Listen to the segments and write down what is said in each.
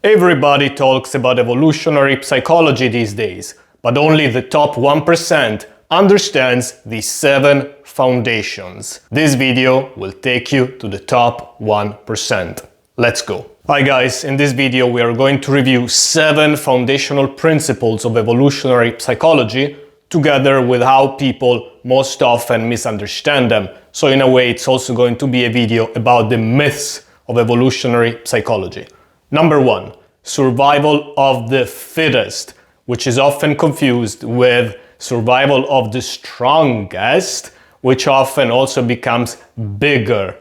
Everybody talks about evolutionary psychology these days, but only the top 1% understands the 7 foundations. This video will take you to the top 1%. Let's go. Hi guys, in this video we are going to review 7 foundational principles of evolutionary psychology together with how people most often misunderstand them. So in a way it's also going to be a video about the myths of evolutionary psychology. Number 1, survival of the fittest, which is often confused with survival of the strongest, which often also becomes bigger.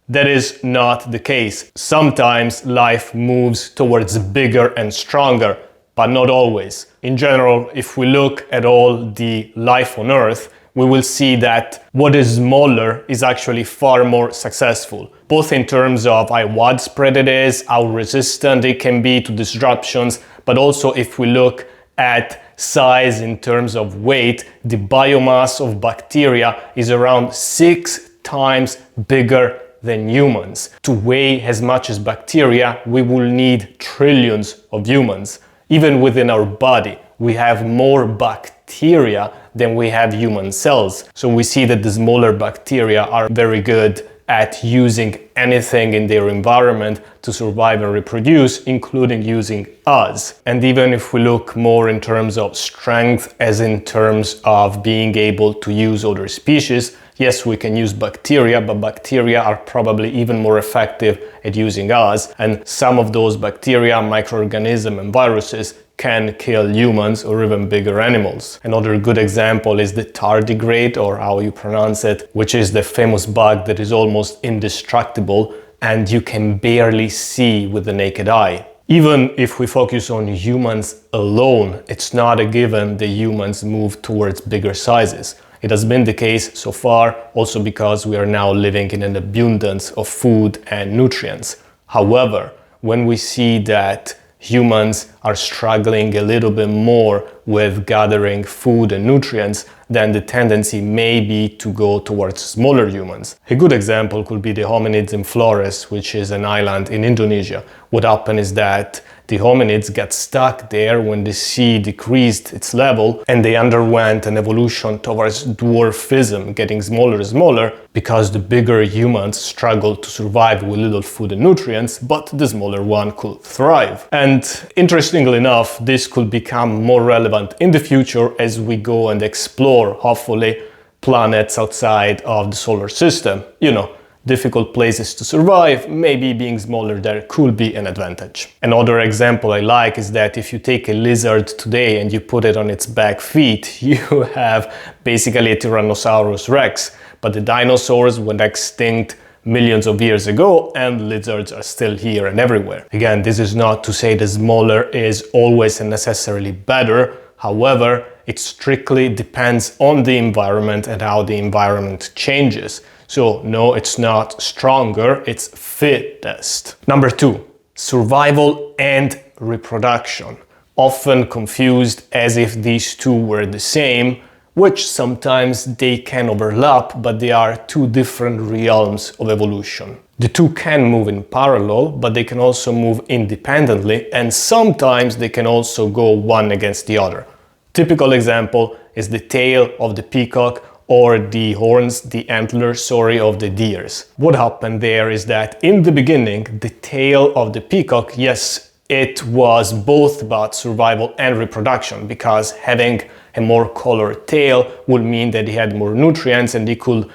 That is not the case. Sometimes life moves towards bigger and stronger, but not always. In general, if we look at all the life on Earth, we will see that what is smaller is actually far more successful, both in terms of how widespread it is, how resistant it can be to disruptions, but also if we look at size in terms of weight, the biomass of bacteria is around 6 times bigger than humans. To weigh as much as bacteria, we will need trillions of humans. Even within our body, we have more bacteria than we have human cells. So we see that the smaller bacteria are very good at using anything in their environment to survive and reproduce, including using us. And even if we look more in terms of strength, as in terms of being able to use other species, yes, we can use bacteria, but bacteria are probably even more effective at using us. And some of those bacteria, microorganisms, and viruses can kill humans or even bigger animals. Another good example is the tardigrade, or how you pronounce it, which is the famous bug that is almost indestructible and you can barely see with the naked eye. Even if we focus on humans alone, it's not a given that humans move towards bigger sizes. It has been the case so far, also because we are now living in an abundance of food and nutrients. However, when we see that humans are struggling a little bit more with gathering food and nutrients, then the tendency may be to go towards smaller humans. A good example could be the hominids in Flores, which is an island in Indonesia. What happened is that the hominids got stuck there when the sea decreased its level, and they underwent an evolution towards dwarfism, getting smaller and smaller, because the bigger humans struggled to survive with little food and nutrients, but the smaller one could thrive. And interestingly enough, this could become more relevant in the future as we go and explore, hopefully, planets outside of the solar system. You know, difficult places to survive, maybe being smaller there could be an advantage. Another example I like is that if you take a lizard today and you put it on its back feet, you have basically a Tyrannosaurus Rex. But the dinosaurs went extinct millions of years ago and lizards are still here and everywhere. Again, this is not to say that smaller is always and necessarily better. However, it strictly depends on the environment and how the environment changes. So no, it's not stronger, it's fittest. Number 2, survival and reproduction. Often confused as if these two were the same, which sometimes they can overlap, but they are two different realms of evolution. The two can move in parallel, but they can also move independently, and sometimes they can also go one against the other. Typical example is the tail of the peacock or the horns, the antlers, of the deers. What happened there is that in the beginning, the tail of the peacock, yes, it was both about survival and reproduction, because having a more colored tail would mean that he had more nutrients and he could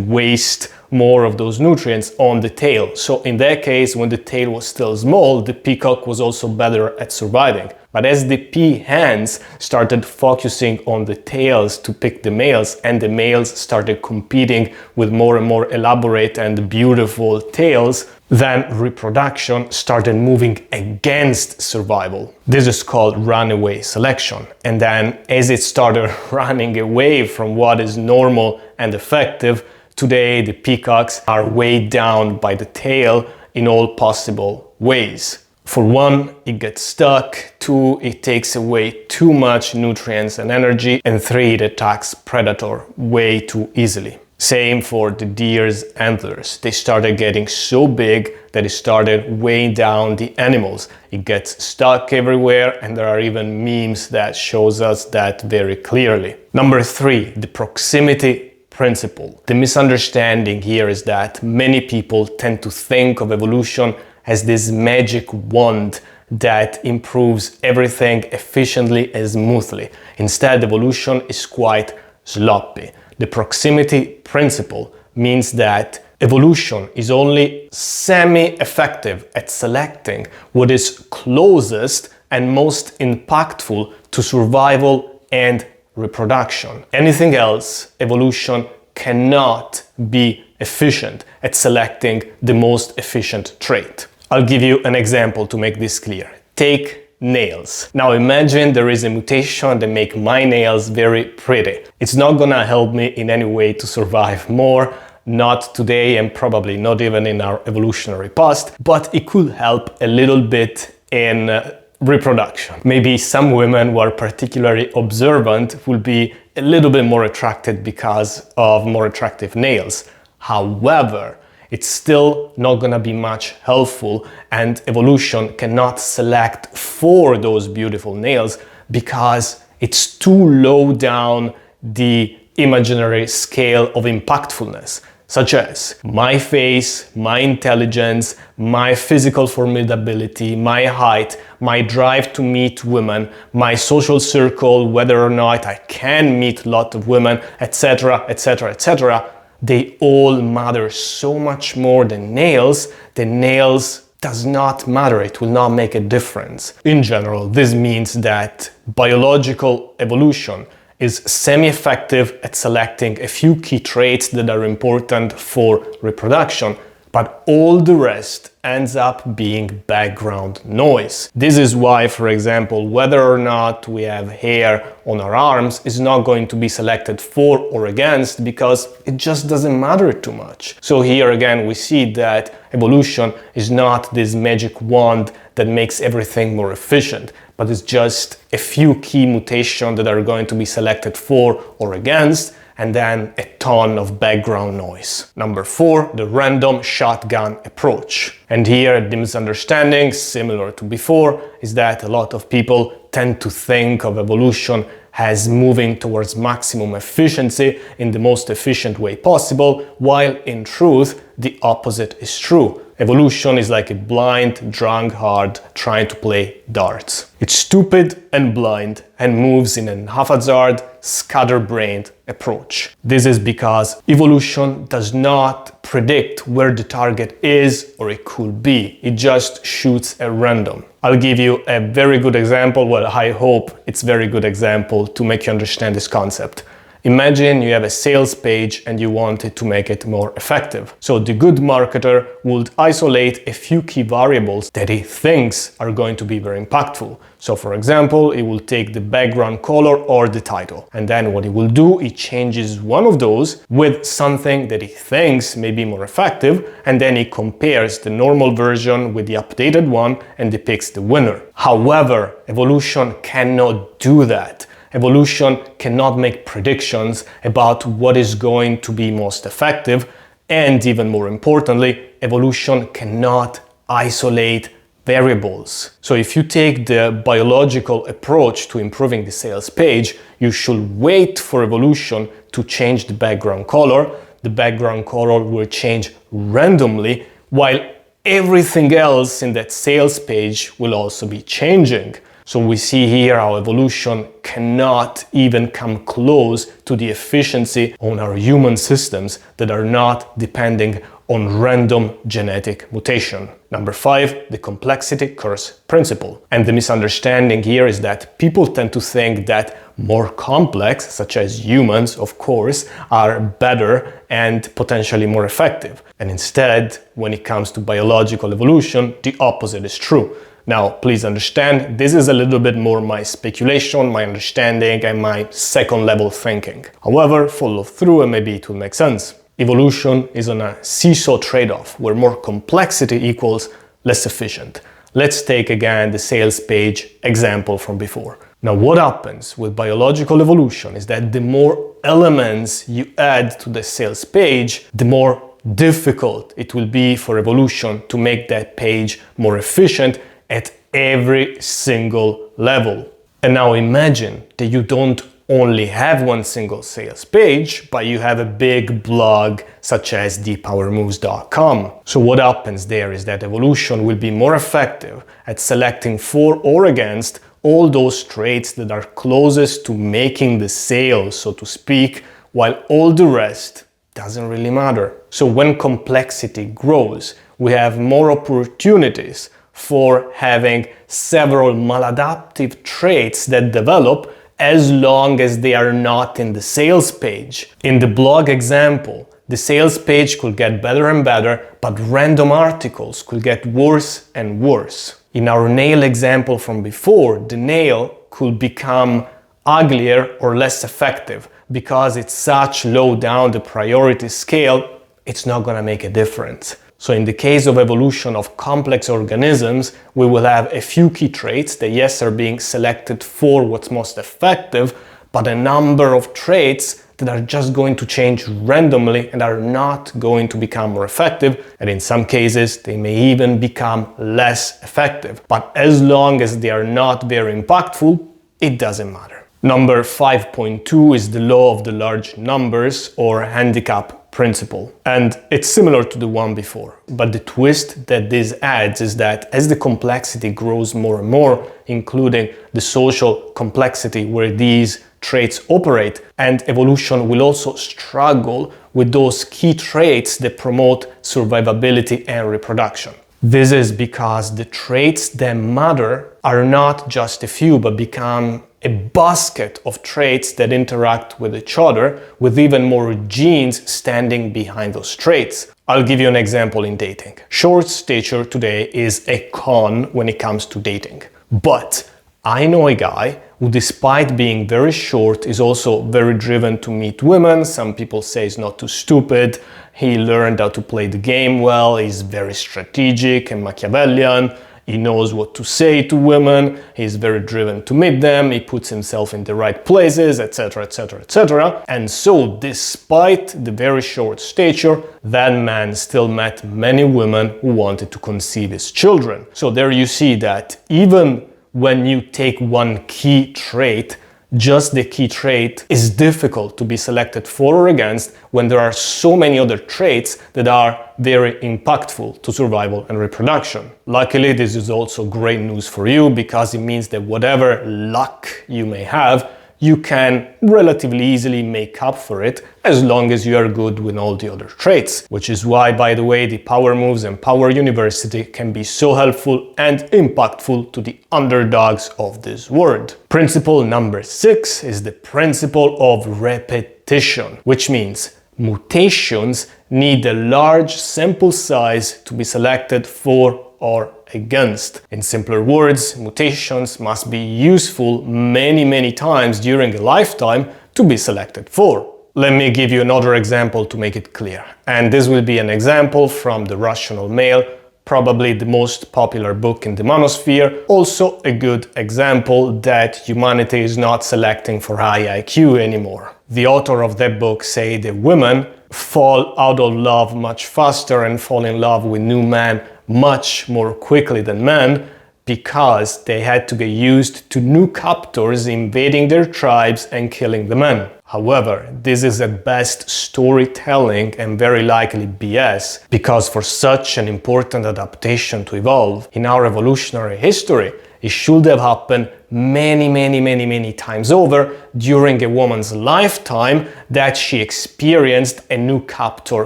waste more of those nutrients on the tail. So in that case, when the tail was still small, the peacock was also better at surviving. But as the peahens started focusing on the tails to pick the males, and the males started competing with more and more elaborate and beautiful tails, then reproduction started moving against survival. This is called runaway selection. And then as it started running away from what is normal and effective, today the peacocks are weighed down by the tail in all possible ways. For one, it gets stuck, 2, it takes away too much nutrients and energy, and 3, it attacks predator way too easily. Same for the deer's antlers. They started getting so big that it started weighing down the animals. It gets stuck everywhere, and there are even memes that shows us that very clearly. Number 3, the proximity principle. The misunderstanding here is that many people tend to think of evolution as this magic wand that improves everything efficiently and smoothly. Instead, evolution is quite sloppy. The proximity principle means that evolution is only semi-effective at selecting what is closest and most impactful to survival and reproduction. Anything else, evolution cannot be efficient at selecting the most efficient trait. I'll give you an example to make this clear. Take nails. Now imagine there is a mutation that makes my nails very pretty. It's not gonna help me in any way to survive more, not today and probably not even in our evolutionary past, but it could help a little bit in reproduction. Maybe some women who are particularly observant will be a little bit more attracted because of more attractive nails. However, it's still not gonna be much helpful, and evolution cannot select for those beautiful nails because it's too low down the imaginary scale of impactfulness, such as my face, my intelligence, my physical formidability, my height, my drive to meet women, my social circle, whether or not I can meet a lot of women, etc., etc., etc. They all matter so much more than nails. The nails does not matter, it will not make a difference. In general, this means that biological evolution is semi-effective at selecting a few key traits that are important for reproduction, but all the rest ends up being background noise. This is why, for example, whether or not we have hair on our arms is not going to be selected for or against, because it just doesn't matter too much. So here again we see that evolution is not this magic wand that makes everything more efficient, but it's just a few key mutations that are going to be selected for or against, and then a ton of background noise. Number 4, the random shotgun approach. And here the misunderstanding, similar to before, is that a lot of people tend to think of evolution as moving towards maximum efficiency in the most efficient way possible, while in truth the opposite is true. Evolution is like a blind drunkard trying to play darts. It's stupid and blind and moves in a haphazard, scatterbrained approach. This is because evolution does not predict where the target is or it could be. It just shoots at random. I'll give you a very good example, well, I hope it's a very good example to make you understand this concept. Imagine you have a sales page and you wanted to make it more effective. So the good marketer would isolate a few key variables that he thinks are going to be very impactful. So for example, he will take the background color or the title. And then what he will do, he changes one of those with something that he thinks may be more effective, and then he compares the normal version with the updated one and depicts the winner. However, evolution cannot do that. Evolution cannot make predictions about what is going to be most effective, and even more importantly, evolution cannot isolate variables. So if you take the biological approach to improving the sales page, you should wait for evolution to change the background color. The background color will change randomly, while everything else in that sales page will also be changing. So we see here how evolution cannot even come close to the efficiency on our human systems that are not depending on random genetic mutation. Number 5, the complexity curse principle. And the misunderstanding here is that people tend to think that more complex, such as humans, of course, are better and potentially more effective. And instead, when it comes to biological evolution, the opposite is true. Now, please understand, this is a little bit more my speculation, my understanding, and my second level thinking. However, follow through and maybe it will make sense. Evolution is on a seesaw trade-off, where more complexity equals less efficient. Let's take again the sales page example from before. Now, what happens with biological evolution is that the more elements you add to the sales page, the more difficult it will be for evolution to make that page more efficient at every single level. And now imagine that you don't only have one single sales page, but you have a big blog such as thepowermoves.com. So what happens there is that evolution will be more effective at selecting for or against all those traits that are closest to making the sale, so to speak, while all the rest doesn't really matter. So when complexity grows, we have more opportunities for having several maladaptive traits that develop as long as they are not in the sales page. In the blog example, the sales page could get better and better, but random articles could get worse and worse. In our nail example from before, the nail could become uglier or less effective because it's such low down the priority scale, it's not gonna make a difference. So in the case of evolution of complex organisms, we will have a few key traits that yes are being selected for what's most effective, but a number of traits that are just going to change randomly and are not going to become more effective, and in some cases they may even become less effective. But as long as they are not very impactful, it doesn't matter. Number 5.2 is the law of the large numbers or handicap principle. And it's similar to the one before, but the twist that this adds is that as the complexity grows more and more, including the social complexity where these traits operate, and evolution will also struggle with those key traits that promote survivability and reproduction. This is because the traits that matter are not just a few, but become a basket of traits that interact with each other, with even more genes standing behind those traits. I'll give you an example in dating. Short stature today is a con when it comes to dating. But I know a guy who, despite being very short, is also very driven to meet women. Some people say he's not too stupid. He learned how to play the game well. He's very strategic and Machiavellian. He knows what to say to women. He's very driven to meet them. He puts himself in the right places, etc., etc., etc. And so, despite the very short stature, that man still met many women who wanted to conceive his children. So there you see that even when you take one key trait, just the key trait is difficult to be selected for or against when there are so many other traits that are very impactful to survival and reproduction. Luckily, this is also great news for you because it means that whatever luck you may have, you can relatively easily make up for it as long as you are good with all the other traits. Which is why, by the way, the Power Moves and Power University can be so helpful and impactful to the underdogs of this world. Principle number 6 is the principle of repetition, which means mutations need a large sample size to be selected for or against. In simpler words, mutations must be useful many times during a lifetime to be selected for. Let me give you another example to make it clear. And this will be an example from The Rational Male, probably the most popular book in the manosphere. Also a good example that humanity is not selecting for high IQ anymore. The author of that book say that women fall out of love much faster and fall in love with new men much more quickly than men because they had to get used to new captors invading their tribes and killing the men. However, this is at best storytelling and very likely BS, because for such an important adaptation to evolve in our evolutionary history, it should have happened many times over during a woman's lifetime that she experienced a new captor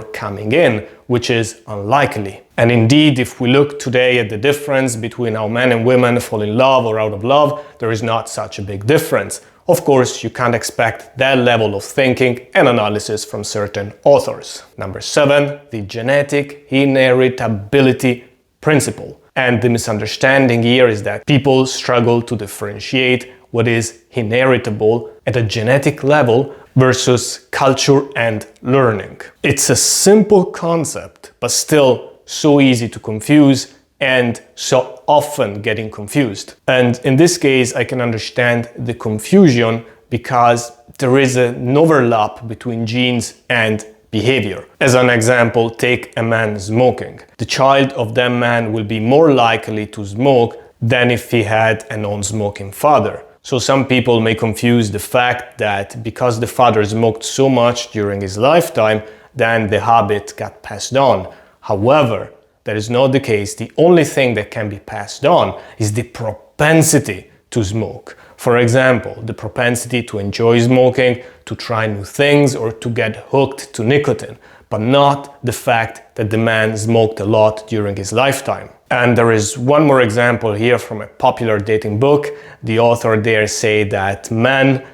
coming in, which is unlikely. And indeed, if we look today at the difference between how men and women fall in love or out of love, there is not such a big difference. Of course, you can't expect that level of thinking and analysis from certain authors. Number 7, the genetic inheritability principle. And the misunderstanding here is that people struggle to differentiate what is inheritable at a genetic level versus culture and learning. It's a simple concept, but still so easy to confuse and so often getting confused. And in this case, I can understand the confusion because there is an overlap between genes and behavior. As an example, take a man smoking. The child of that man will be more likely to smoke than if he had a non-smoking father. So some people may confuse the fact that because the father smoked so much during his lifetime, then the habit got passed on. However, that is not the case. The only thing that can be passed on is the propensity to smoke. For example, the propensity to enjoy smoking, to try new things, or to get hooked to nicotine, but not the fact that the man smoked a lot during his lifetime. And there is one more example here from a popular dating book. The author there say that men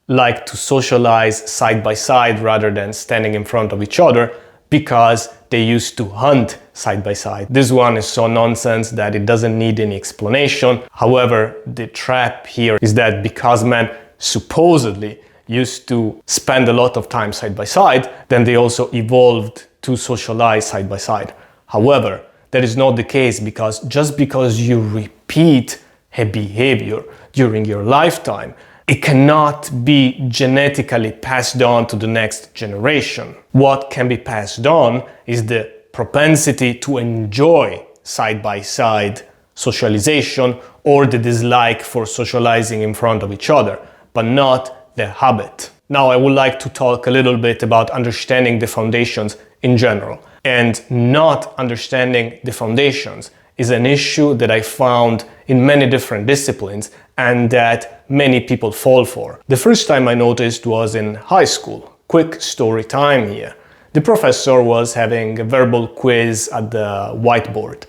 like to socialize side by side rather than standing in front of each other because they used to hunt side by side. This one is so nonsense that it doesn't need any explanation. However, the trap here is that because men supposedly used to spend a lot of time side by side, then they also evolved to socialize side by side. However, that is not the case, because just because you repeat a behavior during your lifetime, it cannot be genetically passed on to the next generation. What can be passed on is the propensity to enjoy side-by-side socialization or the dislike for socializing in front of each other, but not the habit. Now I would like to talk a little bit about understanding the foundations in general. And not understanding the foundations is an issue that I found in many different disciplines and that many people fall for. The first time I noticed was in high school. Quick story time here. The professor was having a verbal quiz at the whiteboard,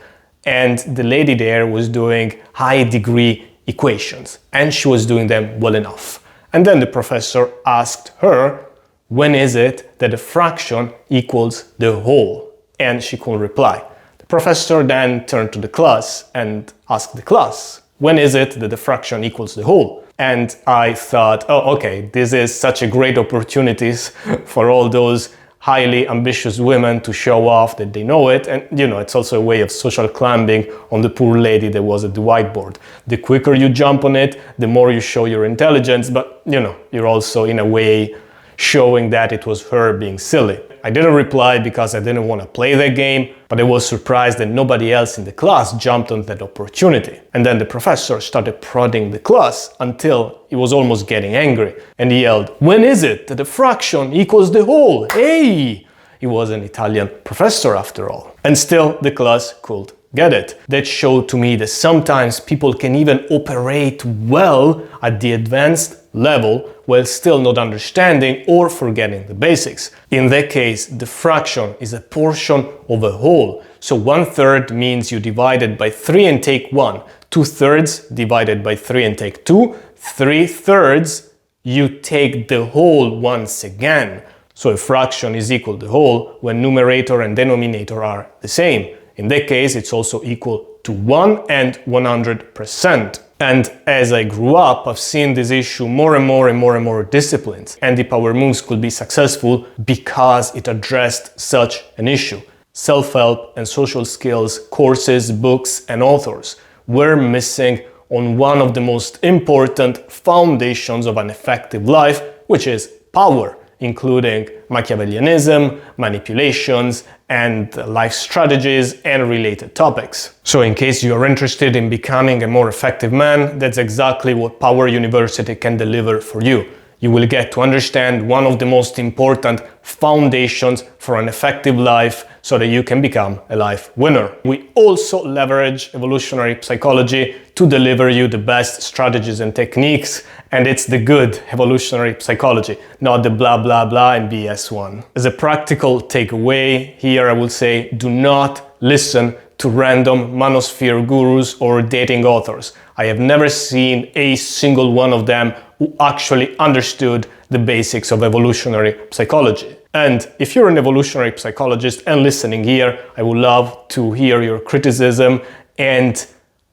and the lady there was doing high degree equations, and she was doing them well enough. And then the professor asked her, when is it that a fraction equals the whole? And she couldn't reply. The professor then turned to the class and asked the class, when is it that the fraction equals the whole? And I thought, oh, okay, this is such a great opportunity for all those highly ambitious women to show off that they know it. And it's also a way of social climbing on the poor lady that was at the whiteboard. The quicker you jump on it, the more you show your intelligence, but you're also in a way showing that it was her being silly. I didn't reply because I didn't want to play that game, but I was surprised that nobody else in the class jumped on that opportunity. And then the professor started prodding the class until he was almost getting angry, and he yelled, when is it that a fraction equals the whole? Hey! He was an Italian professor after all. And still the class could get it. That showed to me that sometimes people can even operate well at the advanced level while still not understanding or forgetting the basics. In that case, the fraction is a portion of a whole. So 1/3 means you divide it by 3 and take 1. 2/3 divided by 3 and take 2. 3/3 you take the whole once again. So a fraction is equal to the whole when numerator and denominator are the same. In that case, it's also equal to 1 and 100%. And as I grew up, I've seen this issue more and more disciplines. And the power moves could be successful because it addressed such an issue. Self-help and social skills courses, books, and authors were missing on one of the most important foundations of an effective life, which is power, including Machiavellianism, manipulations, and life strategies and related topics. So in case you're interested in becoming a more effective man, that's exactly what Power University can deliver for you. You will get to understand one of the most important foundations for an effective life so that you can become a life winner. We also leverage evolutionary psychology to deliver you the best strategies and techniques, and it's the good evolutionary psychology, not the blah blah blah and BS one. As a practical takeaway here, I will say do not listen to random manosphere gurus or dating authors. I have never seen a single one of them who actually understood the basics of evolutionary psychology. And if you're an evolutionary psychologist and listening here, I would love to hear your criticism, and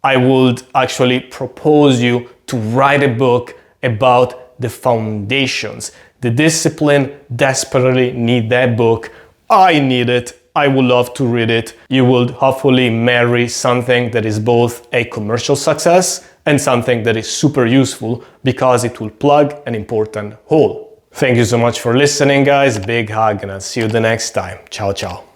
I would actually propose you to write a book about the foundations. The discipline desperately need that book. I need it. I would love to read it. You will hopefully marry something that is both a commercial success and something that is super useful because it will plug an important hole. Thank you so much for listening, guys. Big hug, and I'll see you the next time. Ciao, ciao.